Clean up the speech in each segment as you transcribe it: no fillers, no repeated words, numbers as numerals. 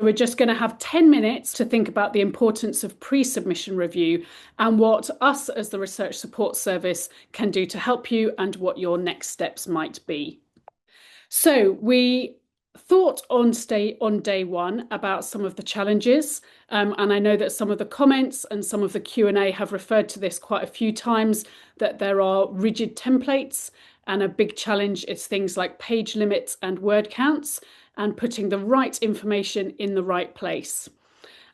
We're just going to have 10 minutes to think about the importance of pre-submission review and what us as the Research Support Service can do to help you and what your next steps might be. So we thought on day one about some of the challenges, and I know that some of the comments and some of the Q&A have referred to this quite a few times, that there are rigid templates, and a big challenge is things like page limits and word counts and putting the right information in the right place.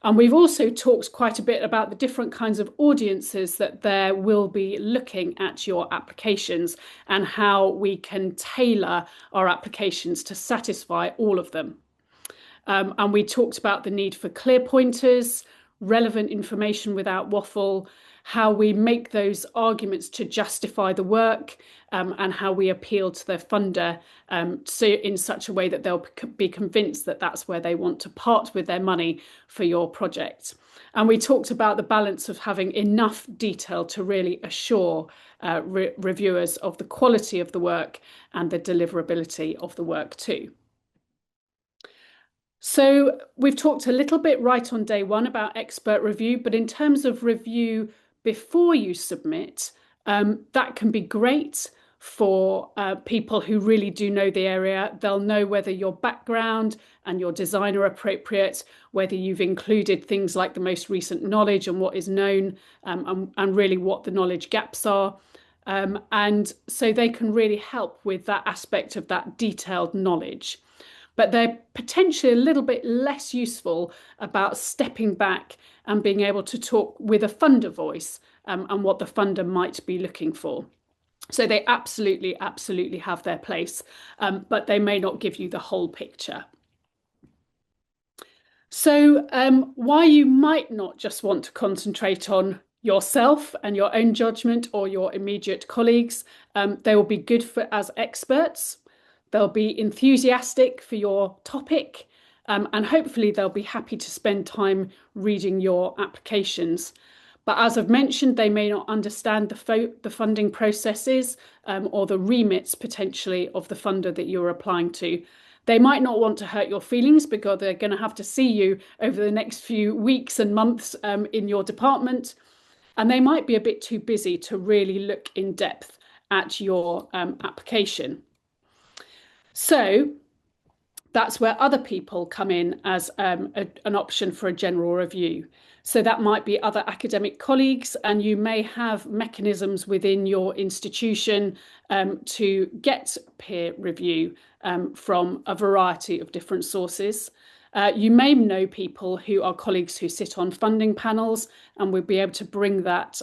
And we've also talked quite a bit about the different kinds of audiences that there will be looking at your applications and how we can tailor our applications to satisfy all of them. And we talked about the need for clear pointers, relevant information without waffle, how we make those arguments to justify the work, and how we appeal to the funder so in such a way that they'll be convinced that that's where they want to part with their money for your project. And we talked about the balance of having enough detail to really assure reviewers of the quality of the work and the deliverability of the work too. So we've talked a little bit right on day one about expert review, but in terms of review before you submit, that can be great for people who really do know the area. They'll know whether your background and your design are appropriate, whether you've included things like the most recent knowledge and what is known, and really what the knowledge gaps are. And so they can really help with that aspect of that detailed knowledge. But they're potentially a little bit less useful about stepping back and being able to talk with a funder voice, and what the funder might be looking for. So they absolutely have their place, but they may not give you the whole picture. So why you might not just want to concentrate on yourself and your own judgment or your immediate colleagues, they will be good as experts. They'll be enthusiastic for your topic, and hopefully they'll be happy to spend time reading your applications. But as I've mentioned, they may not understand the funding processes or the remits potentially of the funder that you're applying to. They might not want to hurt your feelings because they're going to have to see you over the next few weeks and months in your department. And they might be a bit too busy to really look in depth at your application. So that's where other people come in as an option for a general review. So that might be other academic colleagues, and you may have mechanisms within your institution to get peer review from a variety of different sources. You may know people who are colleagues who sit on funding panels and will be able to bring that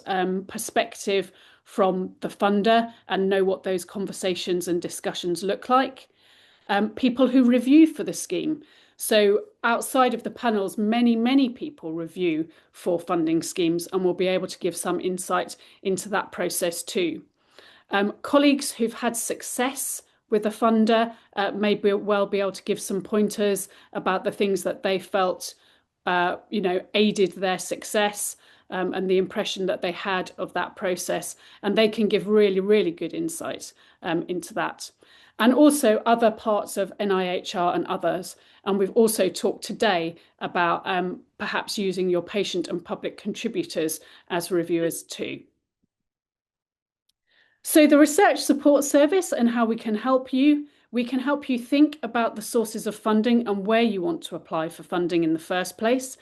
perspective from the funder and know what those conversations and discussions look like. People who review for the scheme. So outside of the panels, many people review for funding schemes and will be able to give some insight into that process too. Colleagues who've had success with a funder may well be able to give some pointers about the things that they felt aided their success, and the impression that they had of that process. And they can give really good insight into that. And also other parts of NIHR and others. And we've also talked today about perhaps using your patient and public contributors as reviewers too. So the Research Support Service and how we can help you. We can help you think about the sources of funding and where you want to apply for funding in the first place.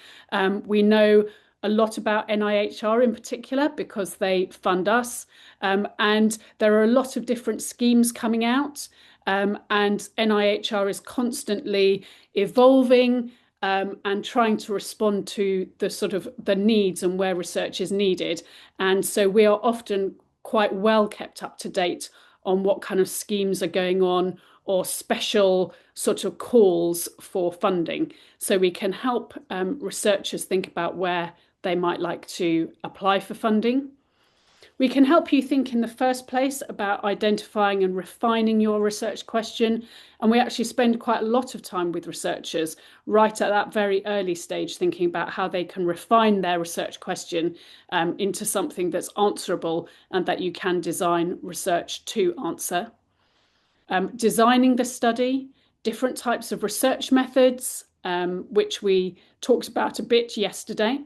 We know a lot about NIHR in particular because they fund us, and there are a lot of different schemes coming out, and NIHR is constantly evolving and trying to respond to the needs and where research is needed. And so we are often quite well kept up to date on what kind of schemes are going on or special sort of calls for funding. So we can help researchers think about where they might like to apply for funding. We can help you think in the first place about identifying and refining your research question. And we actually spend quite a lot of time with researchers right at that very early stage, thinking about how they can refine their research question into something that's answerable and that you can design research to answer. Designing the study, different types of research methods, which we talked about a bit yesterday,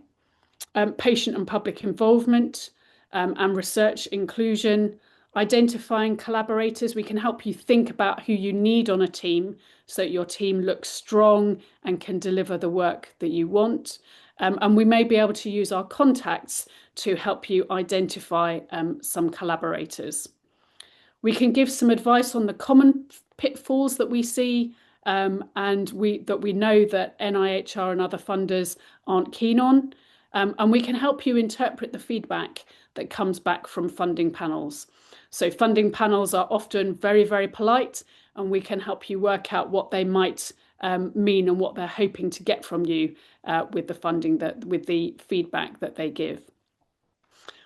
patient and public involvement, and research inclusion, identifying collaborators. We can help you think about who you need on a team so that your team looks strong and can deliver the work that you want. And we may be able to use our contacts to help you identify some collaborators. We can give some advice on the common pitfalls that we see, and we know that NIHR and other funders aren't keen on. And we can help you interpret the feedback that comes back from funding panels. So funding panels are often very, very polite, and we can help you work out what they might mean and what they're hoping to get from you with the funding, with the feedback that they give.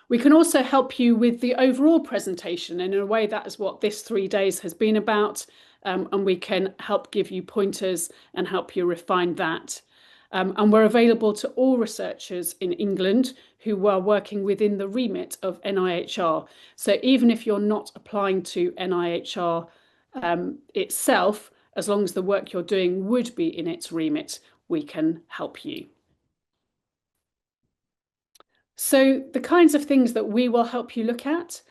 We can also help you with the overall presentation, and in a way that is what this 3 days has been about, and we can help give you pointers and help you refine that. And we're available to all researchers in England who are working within the remit of NIHR. So even if you're not applying to NIHR itself, as long as the work you're doing would be in its remit, we can help you. So the kinds of things that we will help you look at,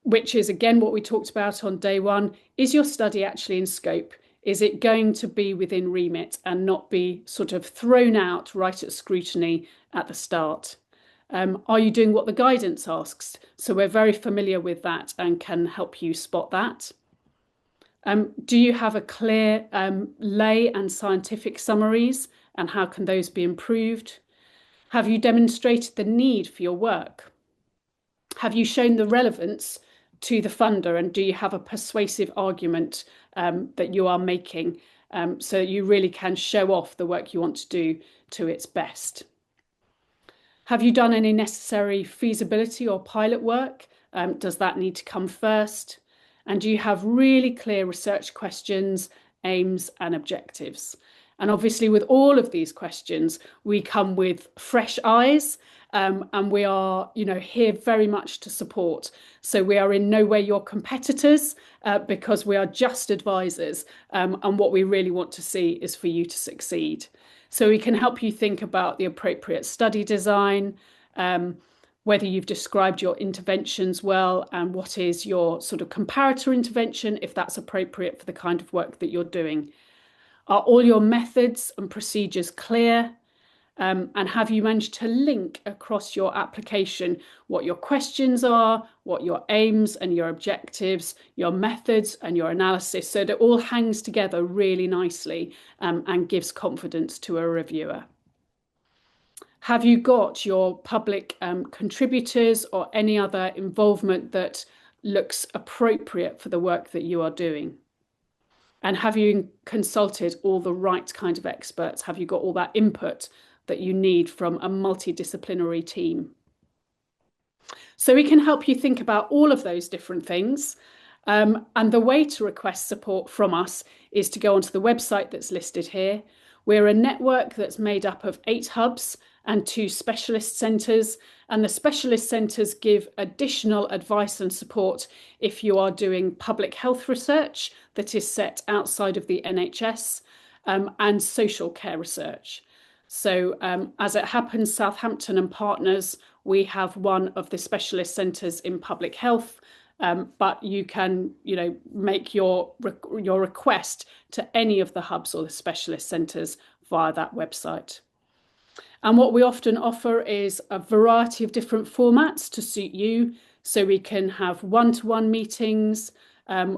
which is again what we talked about on day one, is your study actually in scope? Is it going to be within remit and not be sort of thrown out right at scrutiny at the start? Are you doing what the guidance asks? So we're very familiar with that and can help you spot that. Do you have a clear lay and scientific summaries, and how can those be improved? Have you demonstrated the need for your work? Have you shown the relevance to the funder, and do you have a persuasive argument that you are making so that you really can show off the work you want to do to its best? Have you done any necessary feasibility or pilot work? Does that need to come first? And do you have really clear research questions, aims, and objectives? And obviously with all of these questions, we come with fresh eyes, and we are, here very much to support. So we are in no way your competitors, because we are just advisors, and what we really want to see is for you to succeed. So we can help you think about the appropriate study design, whether you've described your interventions well, and what is your sort of comparator intervention, if that's appropriate for the kind of work that you're doing. Are all your methods and procedures clear? And have you managed to link across your application what your questions are, what your aims and your objectives, your methods and your analysis, so that it all hangs together really nicely and gives confidence to a reviewer? Have you got your public contributors or any other involvement that looks appropriate for the work that you are doing? And have you consulted all the right kind of experts? Have you got all that input that you need from a multidisciplinary team? So we can help you think about all of those different things. And the way to request support from us is to go onto the website that's listed here. We're a network that's made up of 8 hubs and 2 specialist centres, and the specialist centres give additional advice and support if you are doing public health research that is set outside of the NHS, and social care research. So as it happens, Southampton and Partners, we have one of the specialist centres in public health, but you can, make your request to any of the hubs or the specialist centres via that website. And what we often offer is a variety of different formats to suit you. So we can have one-to-one meetings.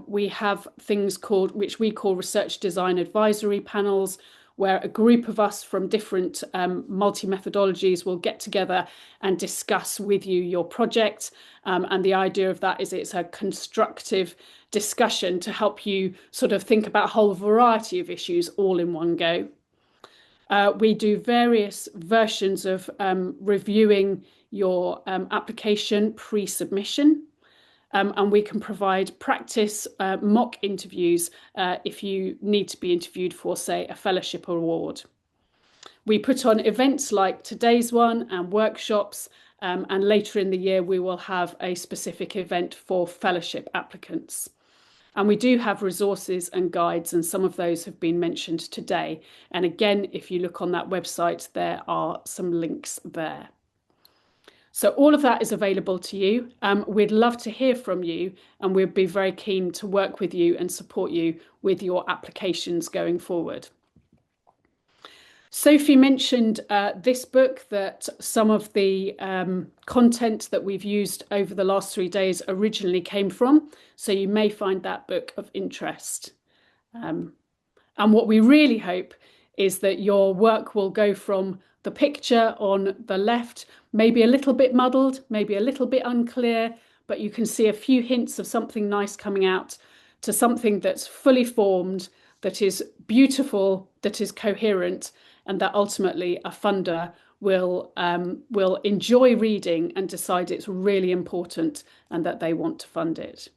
We have things which we call research design advisory panels, where a group of us from different multi-methodologies will get together and discuss with you your project. And the idea of that is it's a constructive discussion to help you sort of think about a whole variety of issues all in one go. We do various versions of reviewing your application pre-submission, and we can provide practice mock interviews if you need to be interviewed for, say, a fellowship award. We put on events like today's one and workshops, and later in the year we will have a specific event for fellowship applicants. And we do have resources and guides, and some of those have been mentioned today. And again, if you look on that website, there are some links there. So all of that is available to you. We'd love to hear from you, and we'd be very keen to work with you and support you with your applications going forward. Sophie mentioned this book, that some of the content that we've used over the last 3 days originally came from. So you may find that book of interest. And what we really hope is that your work will go from the picture on the left, maybe a little bit muddled, maybe a little bit unclear, but you can see a few hints of something nice coming out, to something that's fully formed, that is beautiful, that is coherent, and that ultimately a funder will enjoy reading and decide it's really important and that they want to fund it.